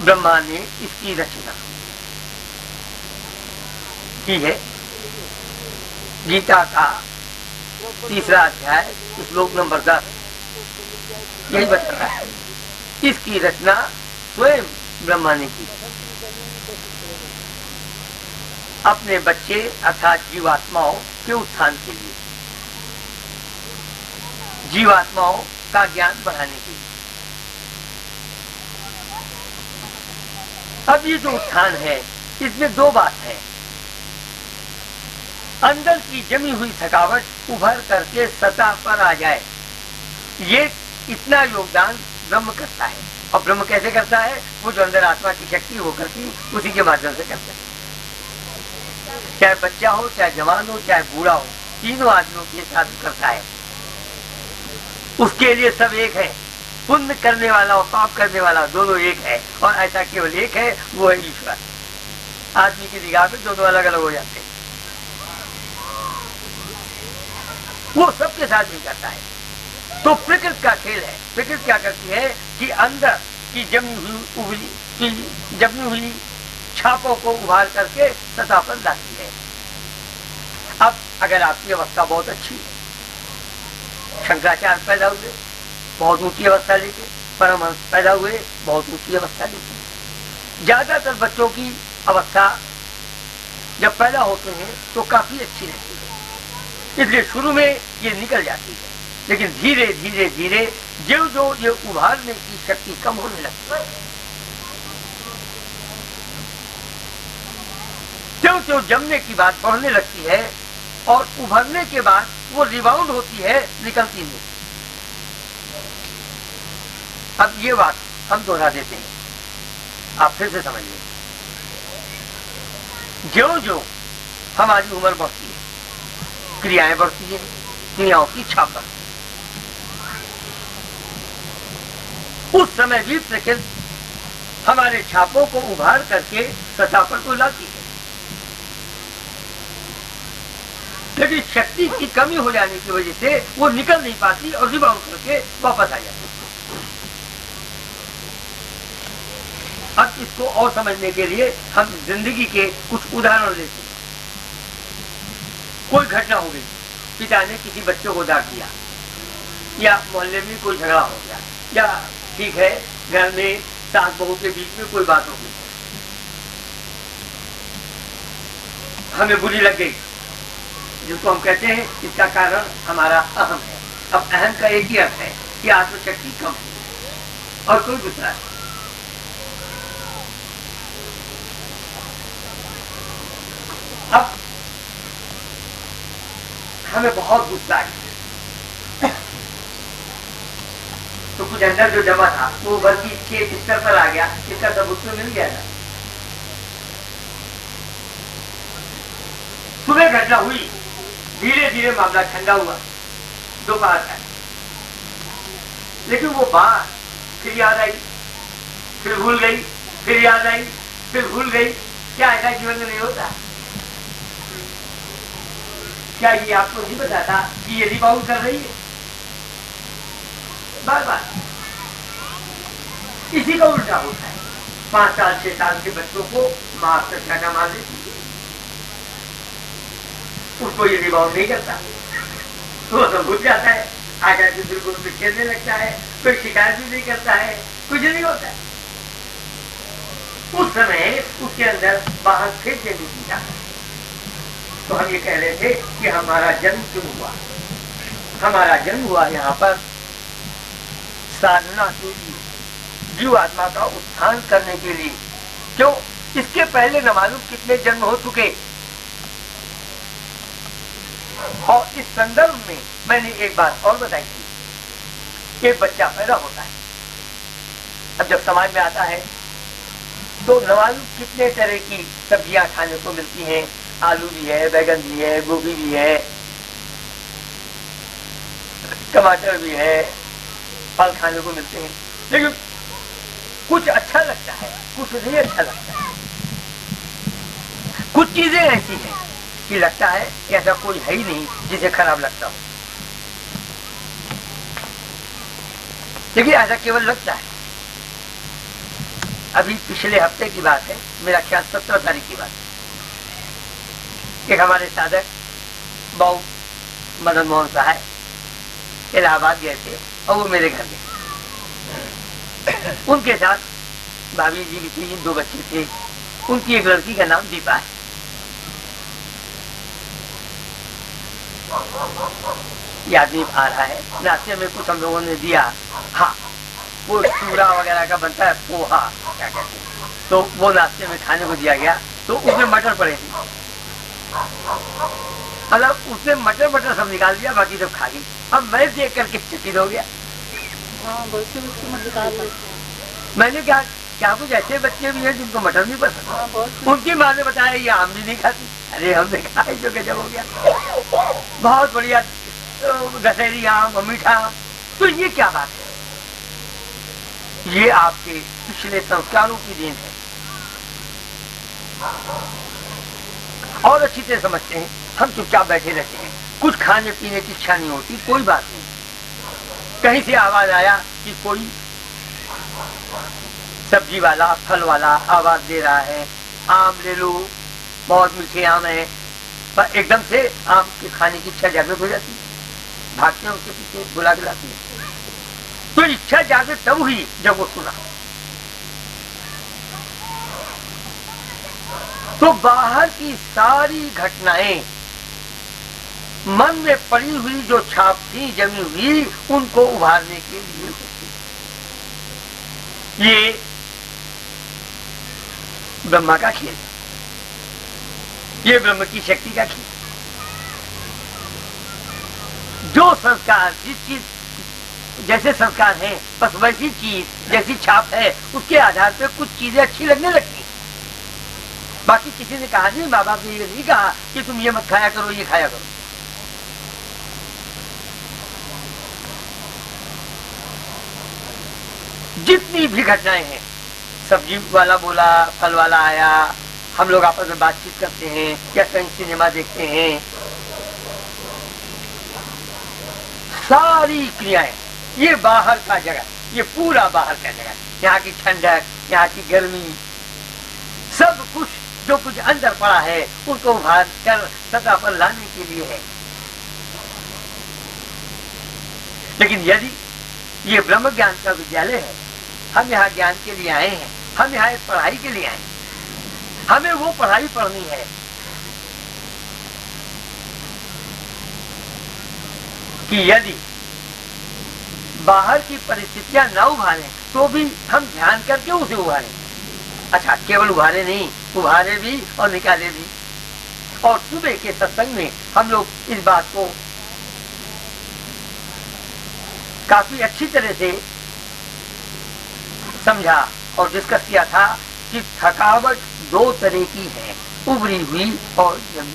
ब्रह्मा ने इसकी रचना की है। गीता का 3रा अध्याय श्लोक नंबर 10 यही बता रहा है, इसकी रचना स्वयं ब्रह्मा ने की अपने बच्चे अर्थात जीवात्माओं के उत्थान के लिए, जीवात्माओं का ज्ञान बढ़ाने के लिए। अब ये जो उत्थान है इसमें दो बात है, अंदर की जमी हुई थकावट उभर करके सतह पर आ जाए, ये इतना योगदान ब्रह्म करता है। और ब्रह्म कैसे करता है? वो जो अंदर आत्मा की शक्ति हो करती उसी के माध्यम से करता है। चाहे बच्चा हो, चाहे जवान हो, चाहे बूढ़ा हो, तीनों आदमियों के साथ करता है। उसके लिए सब एक है, पुण्य करने वाला और पाप करने वाला दोनों एक है, और ऐसा केवल एक है, वो है ईश्वर। आदमी की निगाह में दोनों अलग अलग हो जाते हैं, वो सबके साथ भी करता है। तो प्रकृति का खेल है। प्रकृति क्या करती है कि अंदर की जमी हुई छापों को उभार करके सतह पर लाती है। अब अगर आपकी अवस्था बहुत अच्छी है, शंकराचार्य पैदा हुए बहुत ऊंची अवस्था लेके, परमहंस पैदा हुए बहुत ऊंची अवस्था लेके। ज्यादातर बच्चों की अवस्था जब पैदा होते हैं तो काफी अच्छी रहती है, इसलिए शुरू में ये निकल जाती है, लेकिन धीरे धीरे धीरे जो जो ये उभारने की शक्ति कम होने लगती है, त्यों त्यों जमने की बात बढ़ने लगती है, और उभरने के बाद वो रिबाउंड होती है, निकलती नहीं। अब ये बात हम दोहरा देते हैं, आप फिर से समझिए। जो जो हमारी उम्र बढ़ती है, क्रियाएं बढ़ती है, क्रियाओं की छाप बढ़ती है, उस समय भी प्रकृति हमारे छापों को उभार करके सतह पर को लाती है, लेकिन शक्ति की कमी हो जाने की वजह से वो निकल नहीं पाती और रिबाउंड करके वापस आ जाती है। अब इसको और समझने के लिए हम जिंदगी के कुछ उदाहरण लेते हैं। कोई घटना हो गई, पिता ने किसी बच्चे को डांट दिया, या मोहल्ले में कोई झगड़ा हो गया, या ठीक है घर में सास बहू के बीच में कोई बात हो गई, हमें बुरी लग गई, जिसको हम कहते हैं इसका कारण हमारा अहम है। अब अहम का एक ही अर्थ है कि आत्मशक्ति कम है और कोई दूसरा है। अब हमें बहुत गुस्सा है, तो कुछ अंदर जो जमा था वो बल्कि इसके स्तर पर आ गया, इसका सबूत तो मिल गया था। सुबह घटना हुई, धीरे धीरे मामला ठंडा हुआ, दोपहर तक, लेकिन वो बात फिर याद आई, फिर भूल गई, फिर याद आई, फिर भूल गई। क्या ऐसा जीवन में नहीं होता? क्या ये आपको नहीं बताता कि ये रिबाउंड कर रही है बार बार? इसी का उल्टा होता है। 5 साल 6 साल के बच्चों को माँ का मार देती है, उसको ये रिबाउंड नहीं करता, तो सब भूल जाता है, आकर के बिल्कुल उसे खेलने लगता है, कोई शिकायत भी नहीं करता है, कुछ नहीं होता है। उस समय उसके अंदर बाहर फिर से नहीं जाता। तो हम ये कह रहे थे कि हमारा जन्म क्यों हुआ? हमारा जन्म हुआ यहाँ पर साधना के लिए, जीव आत्मा का उत्थान करने के लिए। क्यों? इसके पहले न मालूम कितने जन्म हो चुके। और इस संदर्भ में मैंने एक बात और बताई थी, एक बच्चा पैदा होता है, अब जब समाज में आता है तो न मालूम कितने तरह की सब्जियां खाने को मिलती हैं, आलू भी है, बैगन भी है, गोभी भी है, टमाटर भी है, फल खाने को मिलते हैं, लेकिन कुछ अच्छा लगता है, कुछ नहीं अच्छा लगता है। कुछ चीजें ऐसी हैं कि लगता है कि ऐसा कोई है ही नहीं जिसे खराब लगता हो, लेकिन ऐसा केवल लगता है। अभी पिछले हफ्ते की बात है, मेरा ख्याल 17 तारीख की बात है। एक हमारे साधक बाबू मदन मोहन साहब इलाहाबाद गए थे और वो मेरे घर गए। उनके साथ भाभी जी की 2 बच्चे थे। उनकी एक लड़की का नाम दीपा है। ये आदमी आ रहा है, नाश्ते में कुछ हम लोगों ने दिया। हाँ, वो चूड़ा वगैरह का बनता है, पोहा क्या कहते हैं, तो वो नाश्ते में खाने को दिया गया। तो उसमें मटर पड़े थे, मतलब उसने मटर सब निकाल दिया, बाकी सब खा गई। अब मैं देख करके चकित हो गया। मैंने कहा क्या कुछ ऐसे बच्चे भी हैं जिनको मटर नहीं पसंद? उनकी माँ ने बताया ये आम भी नहीं खाती। अरे हमने कहा जो गजब हो गया, बहुत बढ़िया दशहरी आम, मीठा आम। तो ये क्या बात है? ये आपके पिछले संस्कारों की देन है। और अच्छी तरह समझते हैं, हम चुपचाप बैठे रहते हैं, कुछ खाने पीने की इच्छा नहीं होती, कोई बात नहीं। कहीं से आवाज आया कि कोई सब्जी वाला, फल वाला आवाज दे रहा है, आम ले लो, बहुत मीठे आम है। पर एकदम से आम के खाने की इच्छा जागृत हो जाती है, भागते हैं उसके पीछे, बुला के लाती है। तो इच्छा जागृत तब हुई जब वो सुना। तो बाहर की सारी घटनाएं मन में पड़ी हुई जो छाप थी, जमी हुई, उनको उभारने के लिए होती। ये ब्रह्मा का खेल, ये ब्रह्म की शक्ति का खेल। जो संस्कार, जिस चीज जैसे संस्कार है, बस वैसी चीज जैसी छाप है, उसके आधार पर कुछ चीजें अच्छी लगने लगती। बाकी किसी ने कहा नहीं, माँ बाप ने ये नहीं कहा कि तुम ये मत खाया करो, ये खाया करो। जितनी भी घटनाएं हैं, सब्जी वाला बोला, फल वाला आया, हम लोग आपस में बातचीत करते हैं या कहीं सिनेमा देखते हैं, सारी क्रियाएं, ये बाहर का जगह, ये पूरा बाहर का जगह, यहाँ की ठंडक, यहाँ की गर्मी, सब कुछ जो कुछ अंदर पड़ा है उसको उभार कर सतह पर लाने के लिए है। लेकिन यदि ये ब्रह्म ज्ञान का विद्यालय है, हम यहाँ ज्ञान के लिए आए हैं, हम यहाँ एक पढ़ाई के लिए आए हैं, हमें वो पढ़ाई पढ़नी है कि यदि बाहर की परिस्थितियां न उभारें तो भी हम ध्यान करके उसे उभारें। अच्छा, केवल उभारे नहीं, उभारे भी और निकाले भी। और सुबह के सत्संग में हम लोग इस बात को काफी अच्छी तरह से समझा और डिस्कस किया था कि थकावट 2 तरह की है, उभरी हुई और जमी।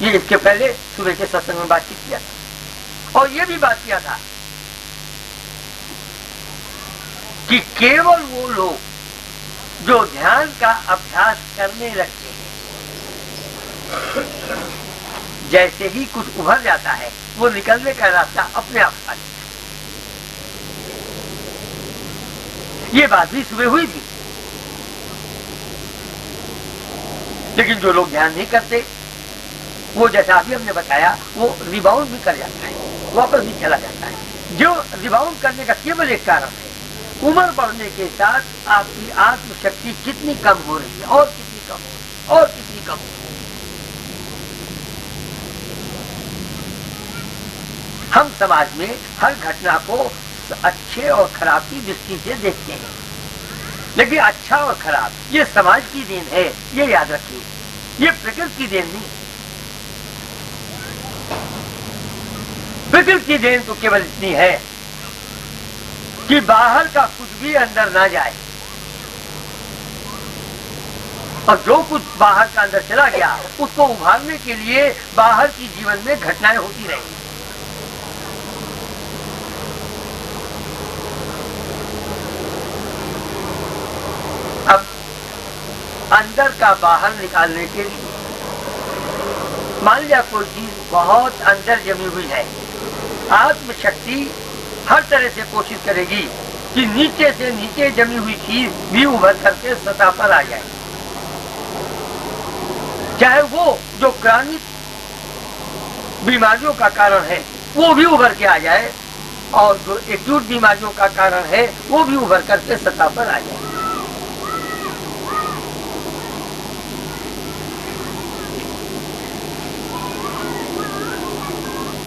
ये इसके पहले सुबह के सत्संग में बातचीत किया था। और ये भी बात किया था कि केवल वो लोग जो ध्यान का अभ्यास करने लगते हैं, जैसे ही कुछ उभर जाता है, वो निकलने का रास्ता अपने आप आ जाता है। ये बात भी सुबह हुई थी। लेकिन जो लोग ध्यान नहीं करते, वो जैसा अभी हमने बताया, वो रिबाउंड भी कर जाता है, वापस भी चला जाता है। जो रिबाउंड करने का केवल एक कारण है, उम्र बढ़ने के साथ आपकी आत्मशक्ति कितनी कम हो रही है, और कितनी कम हो रही है, और कितनी कम हो रही है। हम समाज में हर घटना को अच्छे और खराब की दृष्टि से देखते हैं, लेकिन अच्छा और खराब ये समाज की देन है, ये याद रखिए, ये प्रकृति की देन नहीं। प्रकृति की देन तो केवल इतनी है कि बाहर का कुछ भी अंदर ना जाए, और जो कुछ बाहर का अंदर चला गया उसको उभारने के लिए बाहर की जीवन में घटनाएं होती रहेंगी। अब अंदर का बाहर निकालने के लिए मान लिया कोई चीज बहुत अंदर जमी हुई है, आत्मशक्ति हर तरह से कोशिश करेगी कि नीचे से नीचे जमी हुई चीज भी उभर करके सतह पर आ जाए। चाहे वो जो क्रॉनिक बीमारियों का कारण है वो भी उभर के आ जाए, और जो एक्यूट बीमारियों का कारण है वो भी उभर करके सतह पर आ जाए।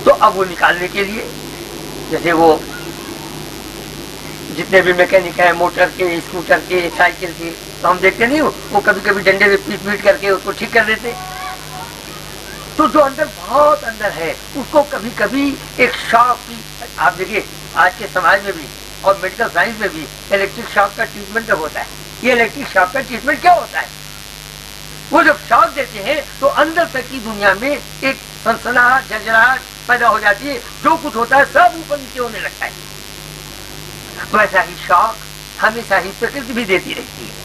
तो अब वो निकालने के लिए, जैसे वो जितने भी मैकेनिक है, मोटर के, स्कूटर के, साइकिल के, तो हम देखते नहीं वो कभी कभी डंडे में पीट पीट करके उसको ठीक कर देते। तो जो अंदर बहुत अंदर है उसको कभी कभी एक शॉक की, आप देखिए आज के समाज में भी और मेडिकल साइंस में भी इलेक्ट्रिक शॉक का ट्रीटमेंट होता है। ये इलेक्ट्रिक शॉक का ट्रीटमेंट क्या होता है? वो जब शॉक देते हैं तो अंदर तक की दुनिया में एक सनसनाहट, झंझनाहट पैदा हो जाती है, जो कुछ होता है सब ऊपर नीचे होने लगता है। वैसा ही शॉक हमेशा ही प्रकृति भी देती रहती है,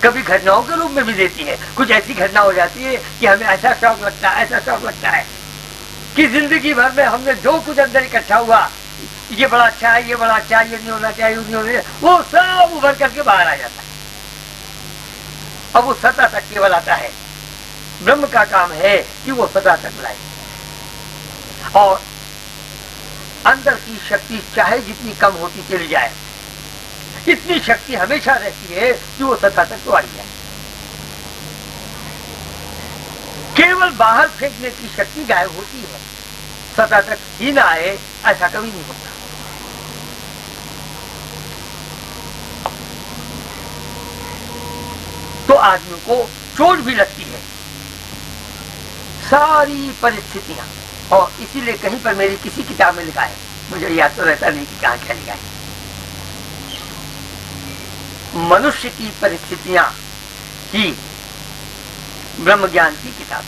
कभी घटनाओं के रूप में भी देती है। कुछ ऐसी घटना हो जाती है कि हमें ऐसा शौक लगता है, ऐसा शौक लगता है कि जिंदगी भर में हमने जो कुछ अंदर इकट्ठा हुआ, ये बड़ा अच्छा है, ये बड़ा अच्छा है, ये नहीं होना चाहिए, ये नहीं होना चाहिए, वो सब उभर करके बाहर आ जाता है। अब वो सतह तक केवल आता है। ब्रह्म का काम है कि वो सतह तक लाए, और अंदर की शक्ति चाहे जितनी कम होती चली जाए, इतनी शक्ति हमेशा रहती है कि वो सतह तक तो आई जाए। केवल बाहर फेंकने की शक्ति गायब होती है, सतह तक ही ना आए ऐसा कभी नहीं होता। तो आदमी को चोट भी लगती है, सारी परिस्थितियां, और इसीलिए कहीं पर मेरी किसी किताब में लिखा है, मुझे याद तो रहता नहीं कि कहां क्या लिखा है, मनुष्य की परिस्थितियां ही ब्रह्म ज्ञान की किताब।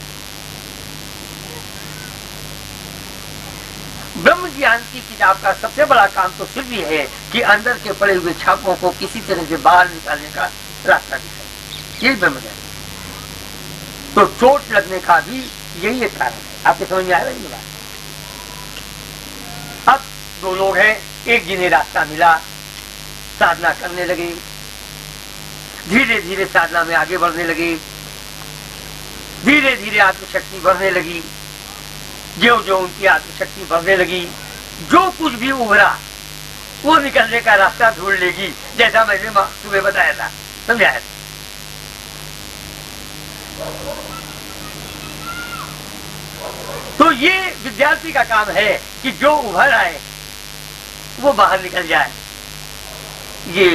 ब्रह्म ज्ञान की किताब का सबसे बड़ा काम तो सिर्फ ये है कि अंदर के पड़े हुए छापों को किसी तरह से बाहर निकालने का रास्ता दिखाए, यही ब्रह्म ज्ञान। तो चोट लगने का भी यही एक कारण है। आपके समझ में आ रहा है ये बात? अब दो लोग हैं, एक जिन्हें रास्ता मिला, साधना करने लगे, धीरे धीरे साधना में आगे बढ़ने लगे, धीरे धीरे आत्मशक्ति बढ़ने लगी। जो जो उनकी आत्मशक्ति बढ़ने लगी, जो कुछ भी उभरा वो निकलने का रास्ता ढूंढ लेगी, जैसा मैंने सुबह बताया था, समझाया था। तो ये विद्यार्थी का काम है कि जो उभर आए वो बाहर निकल जाए। ये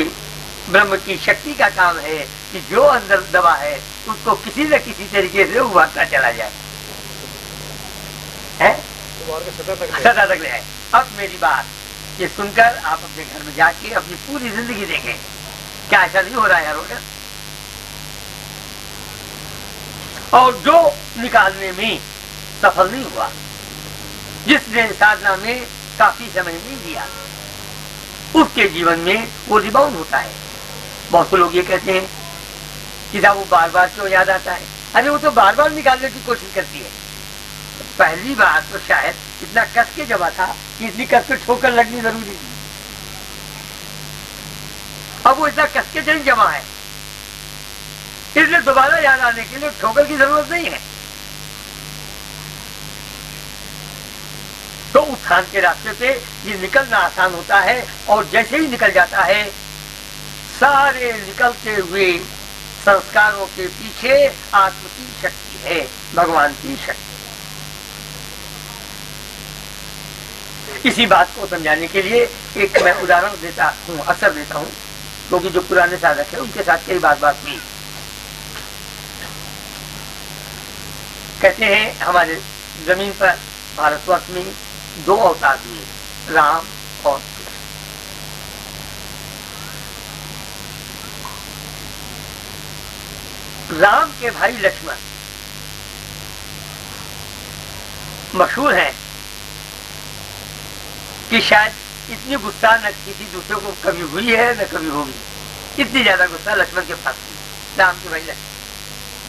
ब्रह्म की शक्ति का काम है कि जो अंदर दबा है उसको किसी न किसी तरीके से उभारता चला जाए, है सदा तक ले आए। अब मेरी बात ये सुनकर आप अपने घर में जाके अपनी पूरी जिंदगी देखें, क्या ऐसा नहीं हो रहा है रोशन? और जो निकालने में सफल नहीं हुआ, जिसने साधना में काफी समय नहीं दिया, उसके जीवन में वो रिबाउंड होता है। बहुत से लोग ये कहते हैं कि साहब वो बार बार क्यों याद आता है? अरे वो तो बार बार निकालने की कोशिश करती है। पहली बार तो शायद इतना कस के जमा था कि इतनी कस के ठोकर लगनी जरूरी थी, अब वो इतना कस के नहीं जमा है, इसलिए दोबारा याद आने के लिए ठोकर की जरूरत नहीं है। तो उत्थान के रास्ते पे ये निकलना आसान होता है, और जैसे ही निकल जाता है सारे निकलते हुए संस्कारों के पीछे आत्म की शक्ति है, भगवान की शक्ति। इसी बात को समझाने के लिए एक मैं उदाहरण देता हूँ, अक्सर देता हूँ, क्योंकि जो पुराने साधक है उनके साथ कई बात हुई। कहते हैं हमारे जमीन पर भारतवर्ष में दो अवतार हुए, राम और कृष्ण। राम के भाई लक्ष्मण मशहूर है कि शायद इतनी गुस्सा न किसी दूसरे को कभी हुई है न कभी होगी, इतनी ज्यादा गुस्सा लक्ष्मण के पास थी। राम के भाई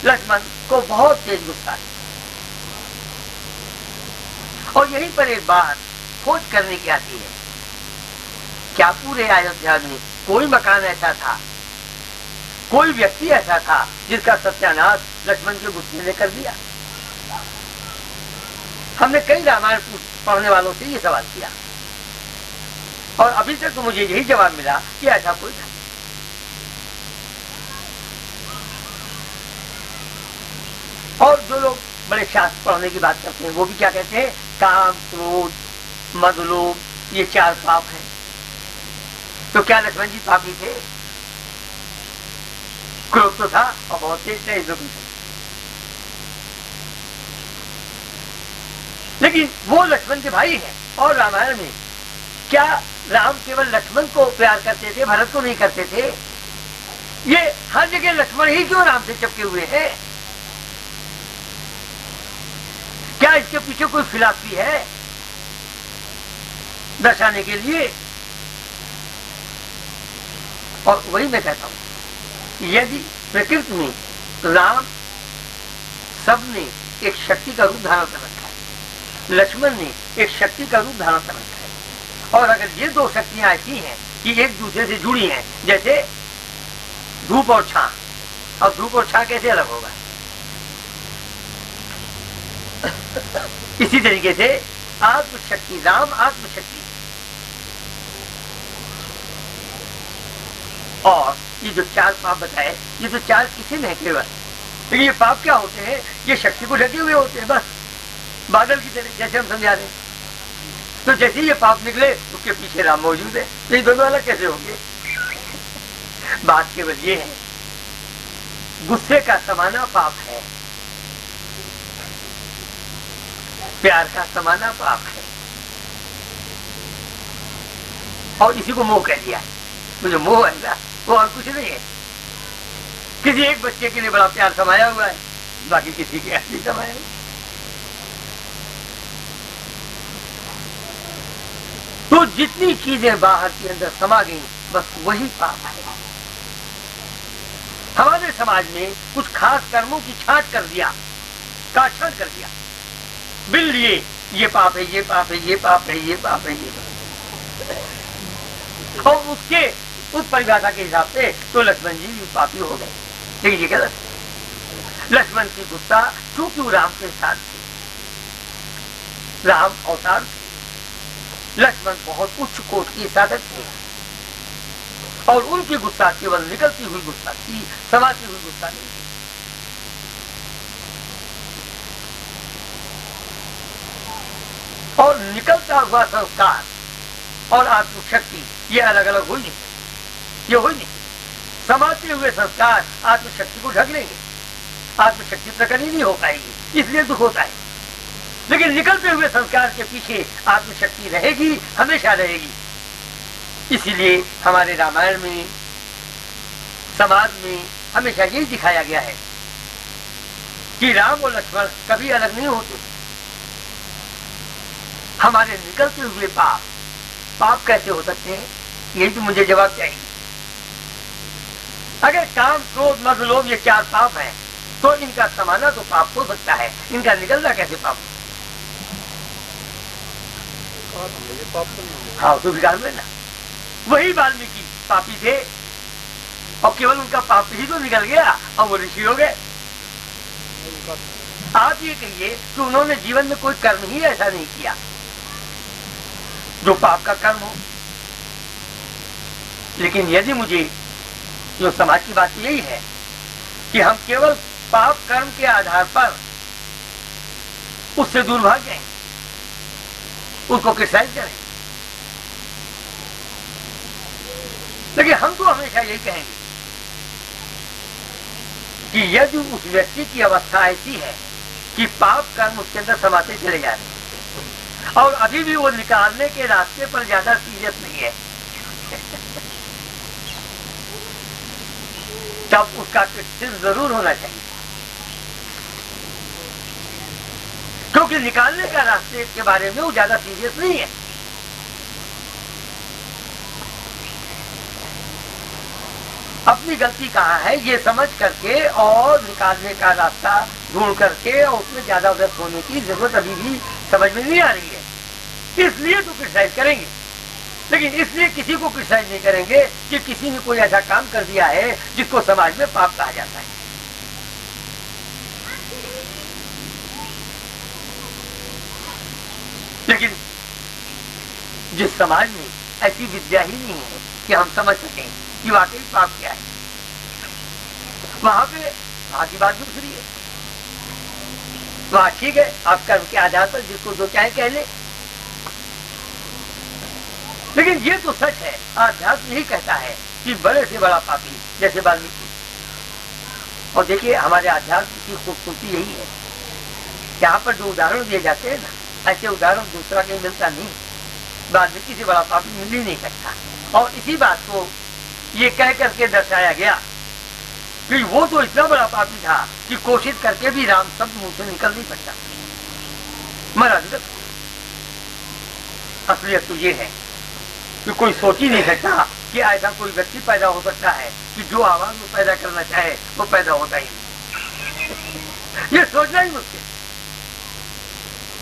लक्ष्मण को बहुत तेज गुस्सा है। और यहीं पर एक बात खोज करने की आती है क्या पूरे अयोध्या में कोई मकान ऐसा था, कोई व्यक्ति ऐसा था जिसका सत्यानाश लक्ष्मण के गुस्से ने कर दिया? हमने कई रामायण पढ़ने वालों से ये सवाल किया और अभी तक तो मुझे यही जवाब मिला कि ऐसा कोई नहीं। और जो लोग बड़े शास्त्र पढ़ने की बात करते हैं वो भी क्या कहते हैं? काम, क्रोध, मद, लोभ, ये 4 पाप हैं। तो क्या लक्ष्मण जी पापी थे? क्रोध तो था और बहुत तेज थे, जो भी थे। लेकिन वो लक्ष्मण के भाई हैं। और रामायण में क्या राम केवल लक्ष्मण को प्यार करते थे, भरत को नहीं करते थे? ये हर जगह लक्ष्मण ही क्यों राम से चिपके हुए हैं? क्या इसके पीछे कोई फिलॉसफी है दर्शाने के लिए? और वही मैं कहता हूं, यदि प्रकृति में राम सबने एक शक्ति का रूप धारण कर रखा है, लक्ष्मण ने एक शक्ति का रूप धारण कर रखा है, और अगर ये 2 शक्तियां ऐसी हैं कि एक दूसरे से जुड़ी हैं, जैसे धूप और छां, और धूप और छां कैसे अलग होगा? इसी तरीके से आत्मशक्ति, राम आत्मशक्ति, और ये जो 4 पाप बताए, ये तो 4 किसी में है केवल। लेकिन ये पाप क्या होते हैं? ये शक्ति को ढके हुए होते हैं, बस बादल की तरह, जैसे हम समझा रहे हैं। तो जैसे ये पाप निकले उसके पीछे राम मौजूद है, तो ये दोनों अलग कैसे होंगे? बात केवल ये है, गुस्से का समाना पाप है, प्यार का समाना पाप है, और इसी को मोह कह दिया है। तो जो मोह है ना, वो और कुछ नहीं है। किसी एक बच्चे के लिए बड़ा प्यार समाया हुआ है, बाकी किसी के नहीं समाया है। तो जितनी चीजें बाहर के अंदर समा गई, बस वही पाप है। हमारे समाज में कुछ खास कर्मों की छांट कर दिया, काटछांट कर दिया, बिल लिए, ये पाप है, ये पाप है, ये पाप है, ये पाप है, ये पाप है। और उसके उस परिभाषा के हिसाब से तो लक्ष्मण जी भी पापी हो गए। लेकिन ये गलत है। लक्ष्मण की गुस्सा क्योंकि वो राम के साथ थे, राम अवतार थे, लक्ष्मण बहुत उच्च कोट के साधक थे, और उनकी गुस्सा केवल निकलती हुई गुस्सा थी, समाती हुई गुस्सा नहीं थी। और निकलता हुआ संस्कार और आत्मशक्ति ये अलग अलग हो नहीं, ये हो नहीं। समाते हुए संस्कार आत्मशक्ति को ढक लेंगे, आत्मशक्ति प्रकट ही नहीं हो पाएगी, इसलिए दुख होता है। लेकिन निकलते हुए संस्कार के पीछे आत्मशक्ति रहेगी, हमेशा रहेगी। इसीलिए हमारे रामायण में, समाज में हमेशा यही दिखाया गया है कि राम और लक्ष्मण कभी अलग नहीं होते। हमारे निकलते हुए पाप, पाप कैसे हो सकते हैं? यही तो मुझे जवाब चाहिए। अगर काम, क्रोध, मद, लोभ ये 4 पाप हैं, तो इनका समाना तो पाप हो सकता है, इनका निकलना कैसे पाप? हाँ, तो विकार में ना, वही वाल्मीकि पापी थे और केवल उनका पाप ही तो निकल गया और वो ऋषि हो गए। आप ये कहिए कि उन्होंने जीवन में कोई कर्म ही ऐसा नहीं किया जो पाप का कर्म हो। लेकिन यदि मुझे जो समाज की बात यही है कि हम केवल पाप कर्म के आधार पर उससे दूर भाग जाएंगे, उसको क्रिटिसाइज करेंगे। लेकिन हम तो हमेशा यही कहेंगे कि यदि उस व्यक्ति की अवस्था ऐसी है कि पाप कर्म उसके अंदर समाते चले जा रहे हैं और अभी भी वो निकालने के रास्ते पर ज्यादा सीरियस नहीं है, तब उसका क्रिटिसिज्म जरूर होना चाहिए, क्योंकि निकालने का रास्ते के बारे में वो ज्यादा सीरियस नहीं है। अपनी गलती कहाँ है ये समझ करके और निकालने का रास्ता ढूंढ करके और उसमें ज्यादा व्यस्त होने की जरूरत अभी भी समझ में नहीं आ रही है, इसलिए तो क्रिटिसाइज करेंगे। लेकिन इसलिए किसी को क्रिटिसाइज नहीं करेंगे कि किसी ने कोई ऐसा काम कर दिया है जिसको समाज में पाप कहा जाता है। लेकिन जिस समाज में ऐसी विद्या ही नहीं है कि हम समझ सकें कि वाकई पाप क्या है, वहां की बात दूसरी है। वहां ठीक है, आप कर्म के आधार पर जिसको जो चाहे कह ले, लेकिन ये तो सच है, अध्यात्म यही कहता है कि बड़े से बड़ा पापी जैसे वाल्मीकि। और देखिए हमारे अध्यात्म की खूबसूरती यही है, यहाँ पर जो उदाहरण दिए जाते हैं ना, ऐसे उदाहरण दूसरा कहीं मिलता नहीं। वाल्मीकि से बड़ा पापी मिल ही नहीं सकता। और इसी बात को ये कह करके दर्शाया गया कि वो तो इतना बड़ा पापी था कि कोशिश करके भी राम शब्द मुंह से निकल नहीं सकता, मरा निकल। असलियत तो ये है कि कोई सोच ही नहीं सकता कि ऐसा कोई व्यक्ति पैदा हो सकता है कि जो आवाज वो पैदा करना चाहे वो पैदा होता ही नहीं। ये सोचना ही मुश्किल।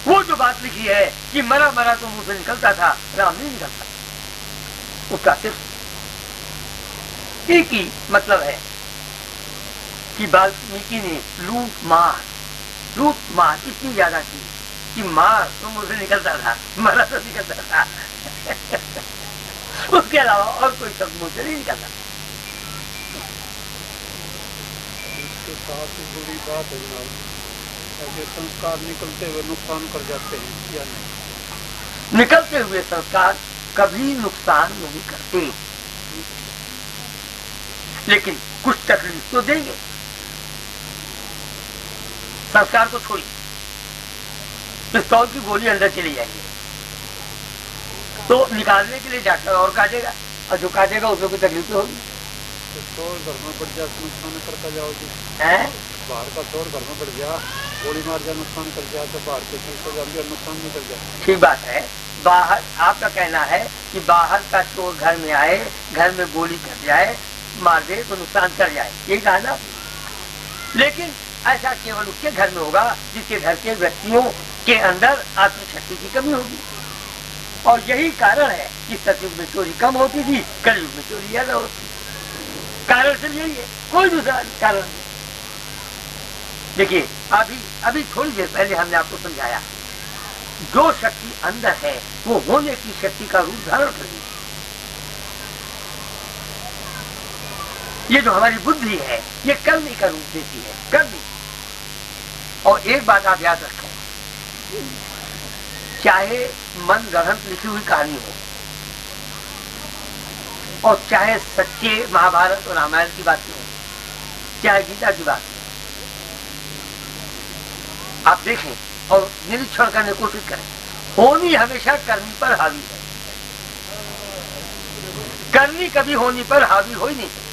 वो जो बात लिखी है कि मरा मरा तो मुंह से निकलता था, राम नहीं निकलता, उसका सिर्फ एक ही मतलब है कि वाल्मीकि ने लूट मार इतनी ज्यादा की कि मार तो मुंह से निकलता था, मरा तो निकलता था। उसके अलावा और कोई शब्द मुंह से नहीं निकलता। इसके साथ बुरी बात है जनाब, ऐसे संस्कार निकलते हुए नुकसान कर जाते हैं या नहीं? निकलते हुए संस्कार कभी नुकसान नहीं करते, लेकिन कुछ तकलीफ तो देंगे। संस्कार को छोड़िए, पिस्तौल की गोली अंदर चली जाएगी तो निकालने के लिए डॉक्टर और काटेगा, और जो काटेगा उसमें कोई तकलीफ होगी। पिस्तौल घर में बढ़ जाए नुकसान करता जाओगी, बाहर का चोर घर में बढ़ गया, गोली मार जाए नुकसान कर जाए तो बाहर के नुकसान नहीं कर जाए। ठीक बात है, बाहर आपका कहना है कि बाहर का चोर घर में आए, घर में गोली कर जाए, मार दे तो नुकसान कर जाए, यही कहा ना। लेकिन ऐसा केवल उसके घर में होगा जिसके घर के व्यक्तियों के अंदर आत्मशक्ति की कमी होगी। और यही कारण है कि सतयुग में चोरी कम होती थी, कलयुग में चोरी ज्यादा होती। कारण सिर्फ यही है, कोई दूसरा कारण नहीं। देखिए अभी थोड़ी देर पहले हमने आपको समझाया, जो शक्ति अंदर है वो होने की शक्ति का रूप धारण कर रही है। ये जो हमारी बुद्धि है ये करने का रूप देती है, करनी। और एक बात आप याद रखें, चाहे मन गढ़ंत लिखी हुई कहानी हो और चाहे सच्चे महाभारत और रामायण की बात हो, चाहे गीता की बात हो, आप देखें और निरीक्षण करने की कोशिश करें, होनी हमेशा करनी पर हावी है, करनी कभी होनी पर हावी हो ही नहीं सकती।